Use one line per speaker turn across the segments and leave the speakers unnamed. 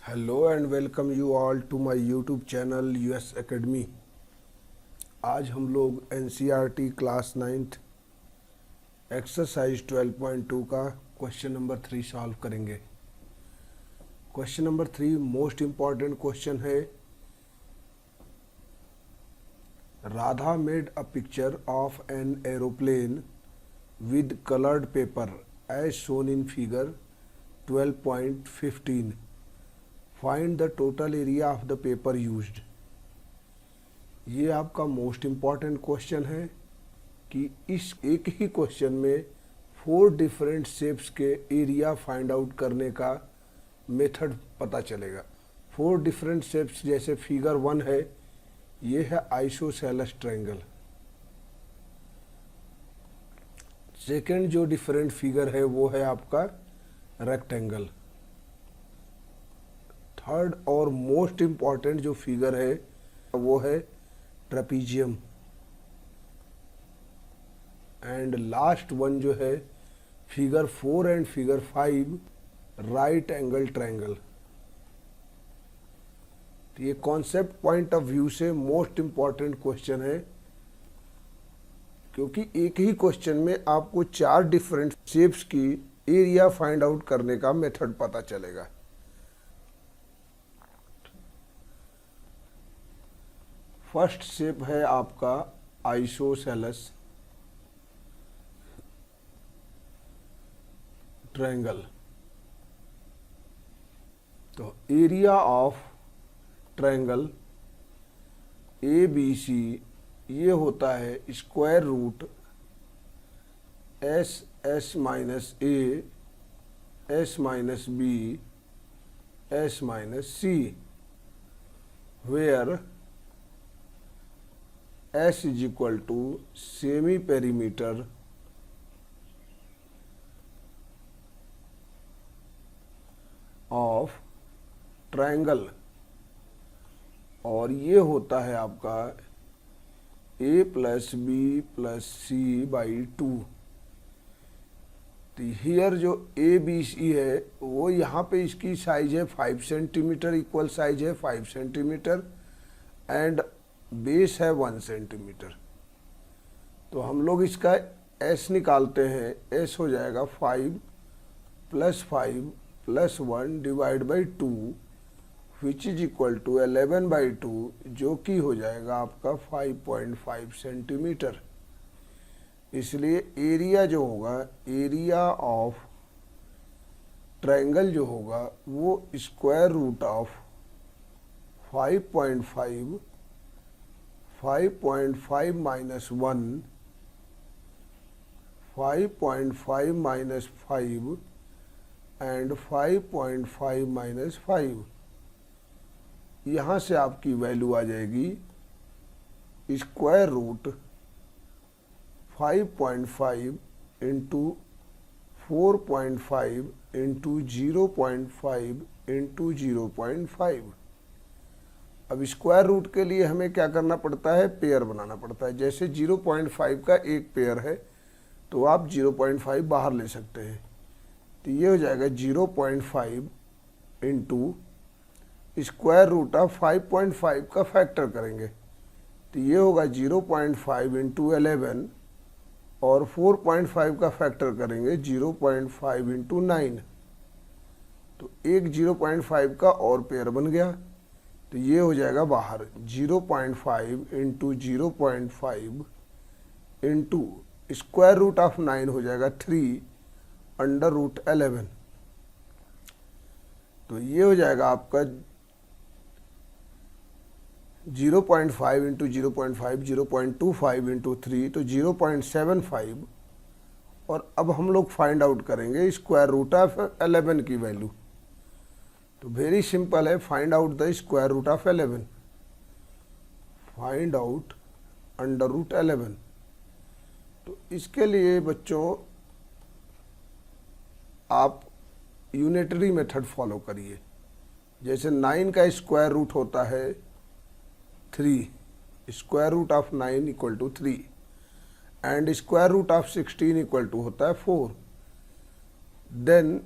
Hello and welcome you all to my YouTube channel US academy. आज हम लोग NCERT class 9th exercise 12.2 का question number 3 solve करेंगे। Question number 3 most important question है। Radha made a picture of an aeroplane with coloured paper as shown in figure 12.15। Find the total area of the paper used. ये आपका most important question है कि इस एक ही question में 4 different shapes के area find out करने का मेथड पता चलेगा। 4 डिफरेंट शेप्स जैसे फिगर 1 है, ये है आइसोसेलेस ट्रायंगल। सेकेंड जो डिफरेंट फिगर है वो है आपका रेक्टेंगल। थर्ड और मोस्ट इम्पॉर्टेंट जो फिगर है वो है ट्रेपीजियम। एंड लास्ट वन जो है figure 4 and figure 5 right angle triangle. तो ये कॉन्सेप्ट पॉइंट ऑफ व्यू से मोस्ट इम्पॉर्टेंट क्वेश्चन है, क्योंकि एक ही क्वेश्चन में आपको 4 डिफरेंट शेप्स की एरिया फाइंड आउट करने का मेथड पता चलेगा। फर्स्ट शेप है आपका आइसोसेलेस ट्रायंगल। तो area of triangle A B C ये होता है square root S S minus A S minus B S minus C, where S is equal to semi perimeter of triangle, और ये होता है आपका a plus B plus C by 2। तो here जो ए बी सी है वो यहाँ पे इसकी साइज है 5 सेंटीमीटर, इक्वल साइज है 5 सेंटीमीटर एंड बेस है 1 सेंटीमीटर। तो हम लोग इसका एस निकालते हैं। एस हो जाएगा 5 plus 5 plus 1 divide by 2 which is equal to 11 by 2, जो कि हो जाएगा आपका 5.5 सेंटीमीटर। इसलिए एरिया जो होगा, एरिया ऑफ ट्रायंगल जो होगा वो square root of 5.5 minus 1, 5.5 minus 5 and 5.5 minus 5। यहाँ से आपकी वैल्यू आ जाएगी square root 5.5 into 4.5 into 0.5 into 0.5। अब स्क्वायर रूट के लिए हमें क्या करना पड़ता है, पेयर बनाना पड़ता है। जैसे 0.5 का एक पेयर है तो आप 0.5 बाहर ले सकते हैं। तो ये हो जाएगा 0.5 इंटू स्क्वायर रूट ऑफ 5.5 का फैक्टर करेंगे तो ये होगा 0.5 इंटू 11, और 4.5 का फैक्टर करेंगे 0.5 इंटू 9। तो एक 0.5 का और पेयर बन गया। तो ये हो जाएगा बाहर 0.5 into 0.5 into square root of 9 हो जाएगा 3 अंडर रूट 11। तो ये हो जाएगा आपका 0.5 इंटू 0.5 0.25 इंटू 3, तो 0.75। और अब हम लोग फाइंड आउट करेंगे स्क्वायर रूट ऑफ 11 की वैल्यू। तो वेरी सिंपल है, find out the square root of 11। Find out under root 11। तो इसके लिए बच्चों आप यूनिटरी मेथड फॉलो करिए। जैसे 9 का स्क्वायर रूट होता है 3, square root of 9 equal to 3 and square root of 16 equal to होता है 4। देन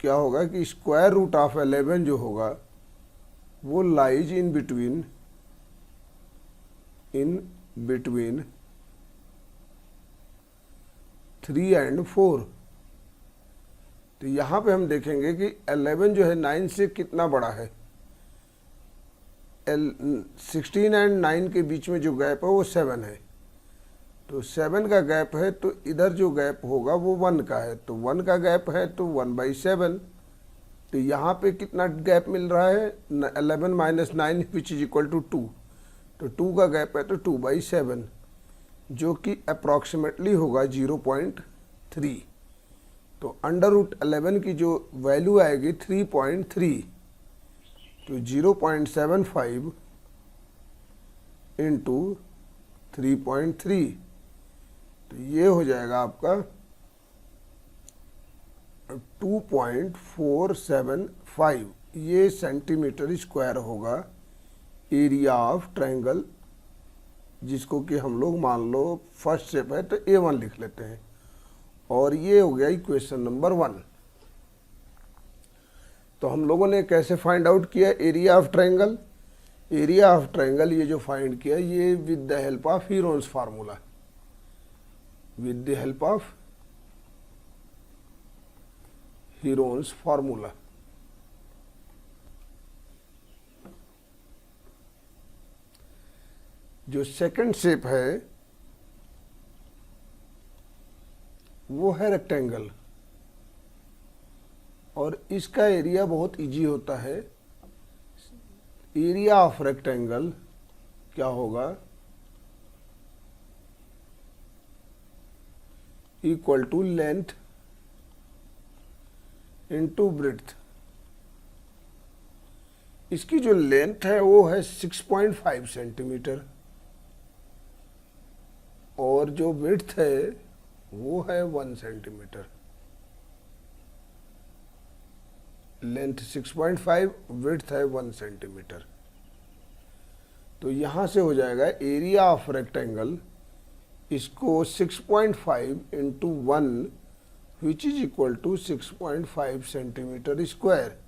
क्या होगा कि स्क्वायर रूट ऑफ 11 जो होगा वो लाइज इन बिटवीन 3 and 4। तो यहाँ पे हम देखेंगे कि 11 जो है 9 से कितना बड़ा है। 16 and 9 के बीच में जो गैप है वो 7 है, तो 7 का गैप है, तो इधर जो गैप होगा वो 1 का है, तो 1 का गैप है तो 1/7। तो यहाँ पे कितना गैप मिल रहा है 11 - 9 विच इज इक्वल टू 2, तो 2 का गैप है तो 2/7 जो कि अप्रॉक्सीमेटली होगा 0.3। तो √11 की जो वैल्यू आएगी 3.3, तो 0.75 इंटू 3.3, तो ये हो जाएगा आपका 2.475, ये सेंटीमीटर स्क्वायर होगा एरिया ऑफ ट्रायंगल, जिसको कि हम लोग मान लो फर्स्ट स्टेप है तो A1 लिख लेते हैं। और ये हो गया इक्वेशन नंबर 1। तो हम लोगों ने कैसे फाइंड आउट किया area of triangle? Area of triangle ये जो फाइंड किया ये with the help of Heron's formula, with the help of Heron's formula. जो सेकंड शेप है वो है रेक्टेंगल, और इसका एरिया बहुत इजी होता है। एरिया ऑफ रेक्टेंगल क्या होगा, equal to length into breadth. इसकी जो लेंथ है वो है 6.5 सेंटीमीटर, और जो विड्थ है वो है 1 सेंटीमीटर। लेंथ 6.5, विड्थ है 1 सेंटीमीटर। तो यहाँ से हो जाएगा एरिया ऑफ रेक्टेंगल, इसको 6.5 into 1 which is equal to 6.5 centimetre square.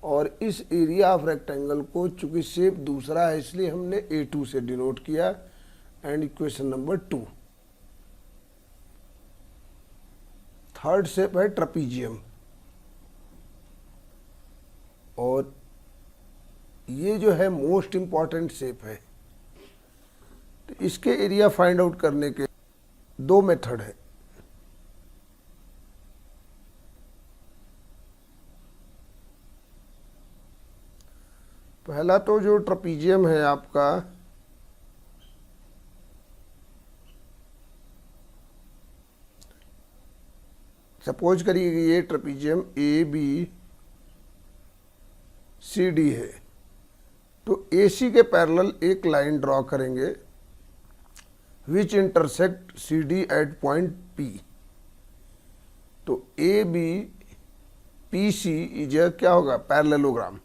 और इस एरिया ऑफ रेक्टेंगल को चूंकि शेप दूसरा है इसलिए हमने A2 से डिनोट किया। And equation number 2, third shape है ट्रपीजियम, और ये जो है मोस्ट इंपॉर्टेंट शेप है। तो इसके एरिया फाइंड आउट करने के 2 मेथड है। पहला तो जो ट्रपीजियम है आपका, सपोज करिए कि ये ट्रपीजियम ABCD है, तो AC के पैरेलल एक लाइन ड्रॉ करेंगे which intersect CD at point P। तो ABPC इज क्या होगा पैरेललोग्राम।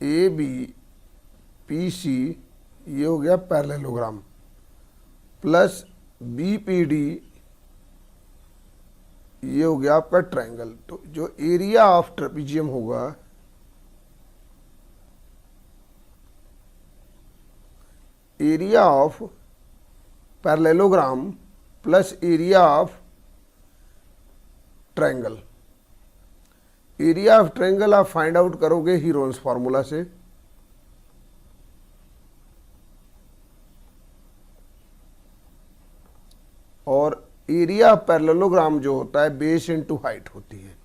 ABPC ये हो गया पैरेललोग्राम, प्लस BPD ये हो गया आपका ट्रायंगल। तो जो एरिया ऑफ ट्रेपीजियम होगा area of parallelogram plus area of triangle. Area of triangle आप फाइंड आउट करोगे हीरोन्स फार्मूला से। और एरिया ऑफ पैरेललोग्राम जो होता है बेस इनटू हाइट होती है।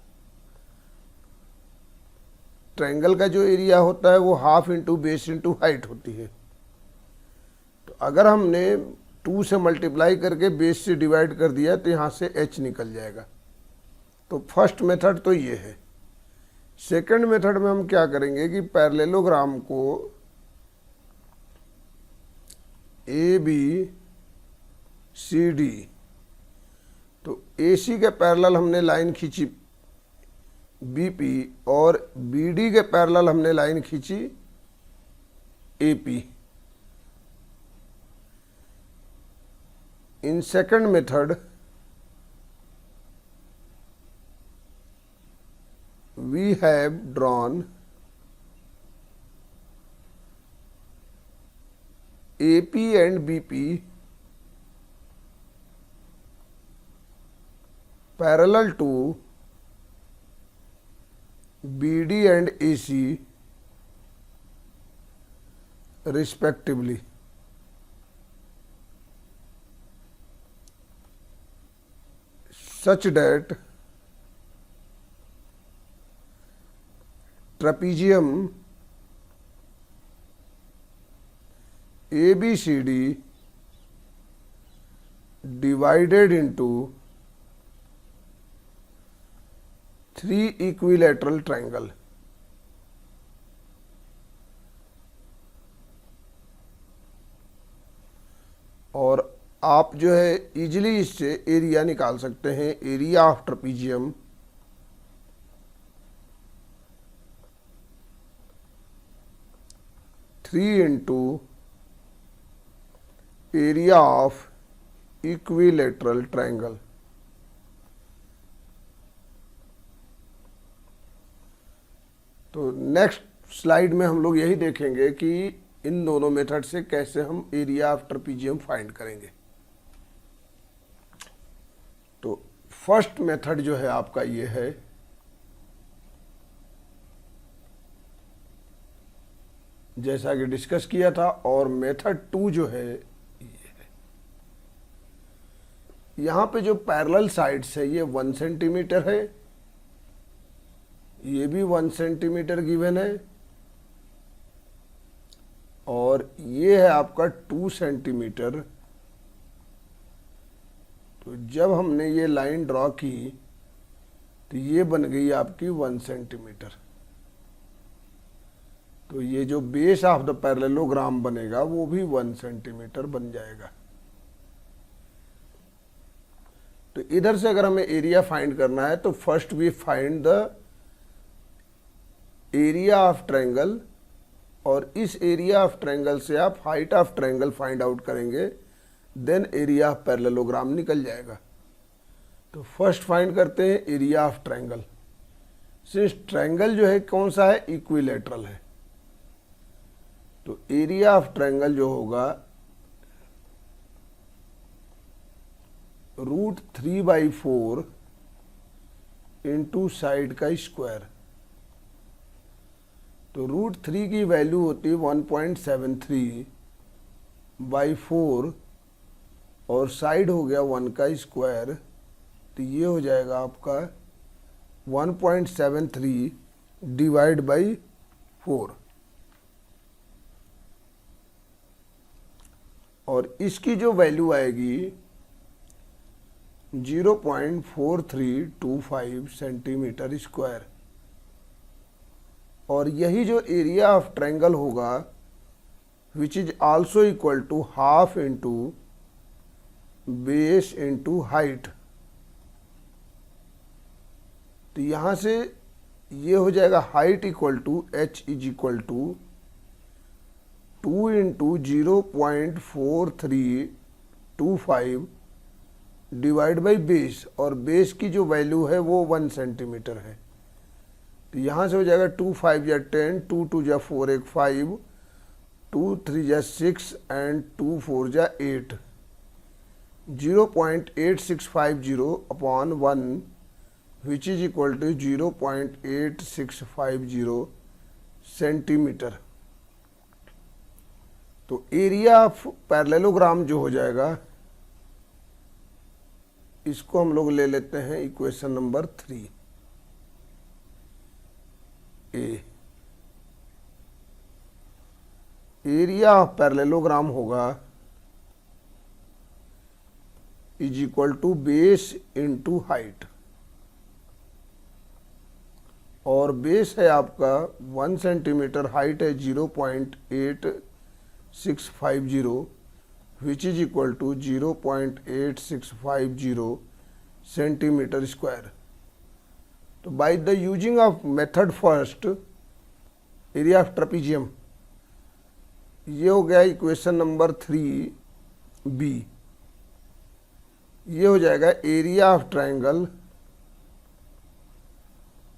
ट्रायंगल का जो एरिया होता है वो half into base into height होती है। तो अगर हमने 2 से मल्टीप्लाई करके बेस से डिवाइड कर दिया तो यहाँ से h निकल जाएगा। तो फर्स्ट मेथड तो ये है। सेकंड मेथड में हम क्या करेंगे कि पैरेललोग्राम को ABCD, तो AC के पैरेलल हमने लाइन खींची BP और BD के पैरेलल हमने लाइन खींची AP। In second method we have drawn AP and BP parallel to BD and AC respectively. Such that trapezium ABCD divided into 3 equilateral triangle. और आप जो है इजीली इससे एरिया निकाल सकते हैं. Area of trapezium three into area of equilateral triangle. तो next slide में हम लोग यही देखेंगे कि इन दोनों मेथड से कैसे हम एरिया ऑफ ट्रेपीजियम फाइंड करेंगे. तो फर्स्ट मेथड जो है आपका ये है, जैसा कि डिस्कस किया था. और मेथड 2 जो है ये है. यहां पे जो पैरेलल साइड्स है ये 1 सेंटीमीटर है, ये भी 1 सेंटीमीटर गिवन है, और ये है आपका 2 सेंटीमीटर. तो जब हमने ये लाइन ड्रॉ की तो ये बन गई आपकी 1 सेंटीमीटर. तो ये जो बेस ऑफ द पैरेललोग्राम बनेगा वो भी 1 सेंटीमीटर बन जाएगा. तो इधर से अगर हमें एरिया फाइंड करना है तो first we find the area of triangle, और इस एरिया ऑफ ट्रायंगल से आप height of triangle find out करेंगे, देन एरिया ऑफ पैरेललोग्राम निकल जाएगा. तो फर्स्ट फाइंड करते हैं area of triangle. Since triangle जो है कौन सा है, इक्विलेटरल है. तो एरिया ऑफ ट्रायंगल जो होगा √3/4 इंटू साइड का स्क्वायर. तो √3 की वैल्यू होती है 1.73/4 और साइड हो गया 1 का स्क्वायर. तो ये हो जाएगा आपका 1.73 डिवाइड बाई 4. और इसकी जो वैल्यू आएगी 0.4325 सेंटीमीटर स्क्वायर. और यही जो एरिया ऑफ ट्रायंगल होगा which is also equal to half into base into height. तो यहां से ये हो जाएगा height equal to h is equal to 2 into 0.4325 divide by base. और बेस की जो वैल्यू है वो 1 सेंटीमीटर है. तो यहाँ से हो जाएगा 2 5 या 10, 2 2 जा 4 1 5, 2 3 जा 6 एंड 2 4 जा 8. 0.8650 upon 1 which is equal to 0.8650 centimetre. तो एरिया ऑफ पैरेललोग्राम जो हो जाएगा, इसको हम लोग ले लेते हैं equation number 3 A. Area of parallelogram होगा is equal to base into height. और बेस है आपका 1 सेंटीमीटर, हाइट है 0.8650 which is equal to 0.8650 centimetre square. तो by the using of method first area of trapezium, ये हो गया इक्वेशन नंबर 3 बी. ये हो जाएगा area of triangle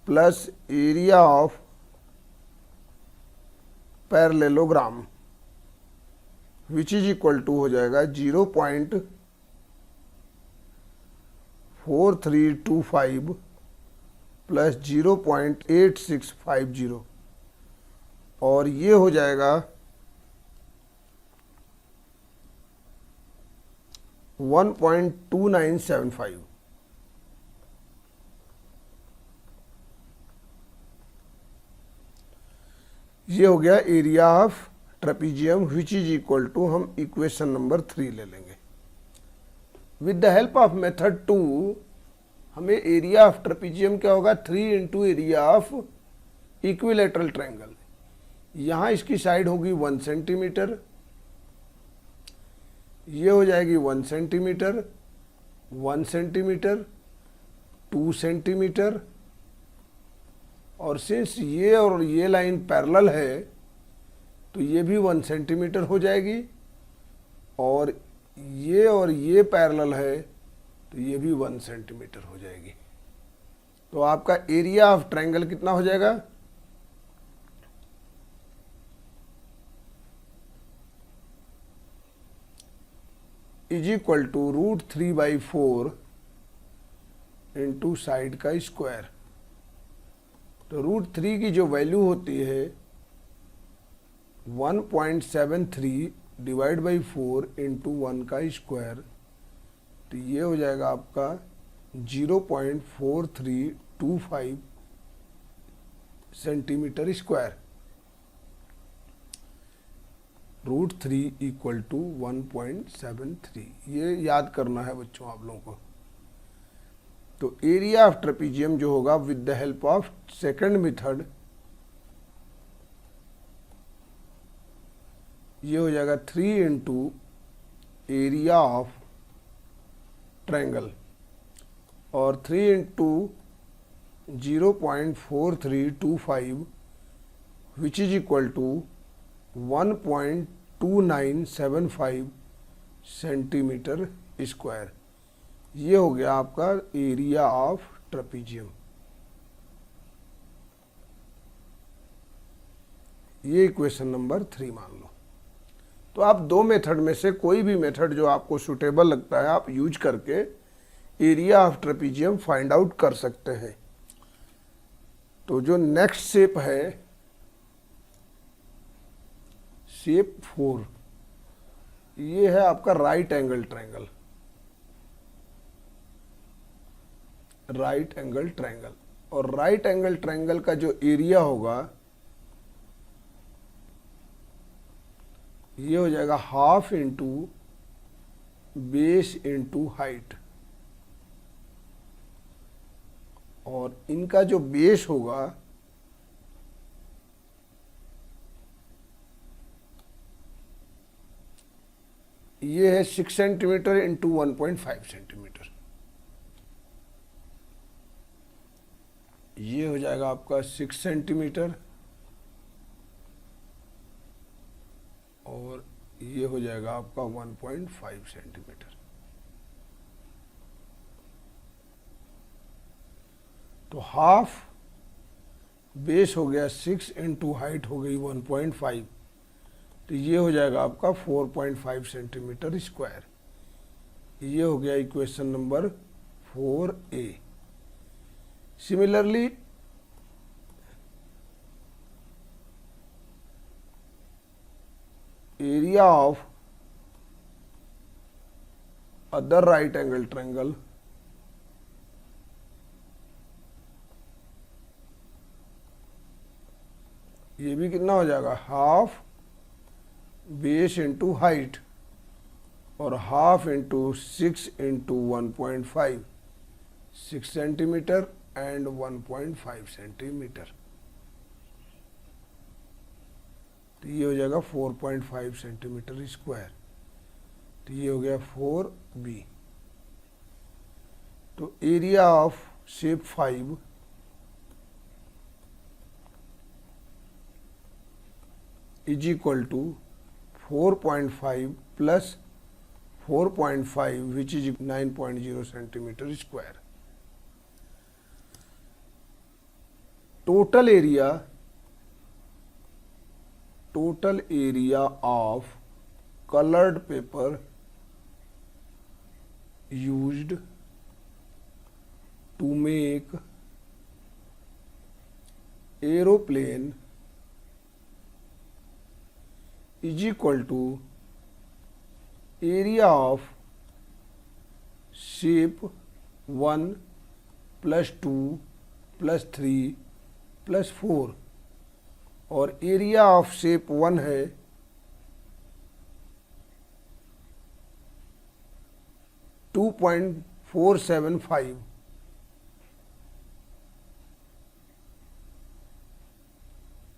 plus area of parallelogram which is equal to हो जाएगा 0.4325 प्लस 0.8650 और ये हो जाएगा 1.2975। ये हो गया area of trapezium which is equal to, हम इक्वेशन नंबर 3 ले लेंगे। With the help of method 2 हमें एरिया ऑफ ट्रेपीजियम क्या होगा, 3 into area of equilateral triangle. यहाँ इसकी साइड होगी 1 सेंटीमीटर, ये हो जाएगी 1 सेंटीमीटर, 1 सेंटीमीटर, 2 सेंटीमीटर, और सिंस ये और ये लाइन पैरेलल है तो ये भी 1 सेंटीमीटर हो जाएगी, और ये पैरेलल है तो ये भी 1 सेंटीमीटर हो जाएगी। तो आपका एरिया ऑफ ट्रायंगल कितना हो जाएगा, is equal to √3/4 into side का स्क्वायर। तो √3 की जो वैल्यू होती है 1.73 डिवाइड बाई 4 इंटू 1 का स्क्वायर, तो ये हो जाएगा आपका 0.4325 सेंटीमीटर स्क्वायर। √3 इक्वल टू 1.73, ये याद करना है बच्चों आप लोगों को। तो एरिया ऑफ ट्रेपीजियम जो होगा with the help of second method, ये हो जाएगा 3 इंटू एरिया ऑफ ट्रायंगल, और 3 into 0.4325 which is equal to 1.2975 centimetre square. ये हो गया आपका एरिया ऑफ ट्रेपीजियम। ये इक्वेशन नंबर 3 मान लो। तो आप दो मेथड में से कोई भी मेथड जो आपको सुटेबल लगता है आप यूज करके area of trapezium find out कर सकते हैं। तो जो नेक्स्ट शेप है शेप 4, ये है आपका right angle triangle. Right angle triangle, और राइट एंगल ट्रायंगल का जो एरिया होगा ये हो जाएगा half into base into height, और इनका जो बेस होगा ये है 6 सेंटीमीटर इंटू 1.5 सेंटीमीटर। ये हो जाएगा आपका 6 सेंटीमीटर, और ये हो जाएगा आपका 1.5 सेंटीमीटर। तो हाफ बेस हो गया 6 इंटू हाइट हो गई 1.5, तो ये हो जाएगा आपका 4.5 सेंटीमीटर स्क्वायर। ये हो गया equation number 4A। Similarly area of other right angle triangle, ये भी कितना हो जाएगा, हाफ बेस इंटू हाइट, और half into 6 into 1.5, 6 centimetre and 1.5 centimetre. तो ये हो जाएगा 4.5 सेंटीमीटर स्क्वायर। तो ये हो गया 4B। तो area of shape 5 is equal to 4.5 plus 4.5 which is 9.0 centimetre square. Total area of colored paper used to make aeroplane is equal to area of shape 1 plus 2 plus 3 plus 4 और area of shape 1 है 2.475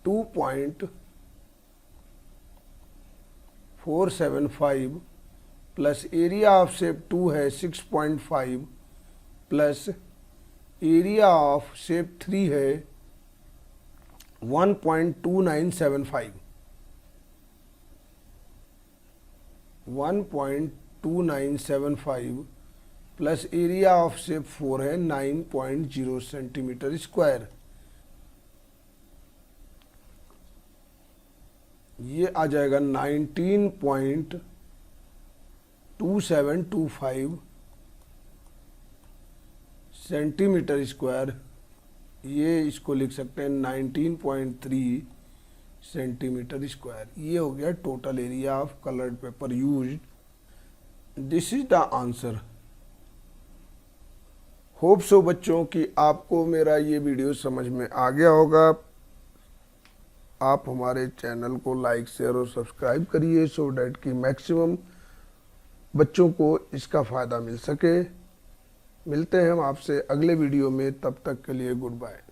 2.475 plus area of shape 2 है 6.5 plus area of shape 3 है 1.2975 1.2975 plus area of shape 4 है 9.0 centimetre square. ये आ जाएगा 19.2725 centimetre square. ये इसको लिख सकते हैं 19.3 सेंटीमीटर स्क्वायर। ये हो गया total area of coloured paper used. This is the answer. Hope so बच्चों कि आपको मेरा ये वीडियो समझ में आ गया होगा। आप हमारे चैनल को लाइक शेयर और सब्सक्राइब करिए सो डैट कि मैक्सिमम बच्चों को इसका फ़ायदा मिल सके। मिलते हैं हम आपसे अगले वीडियो में, तब तक के लिए गुड बाय।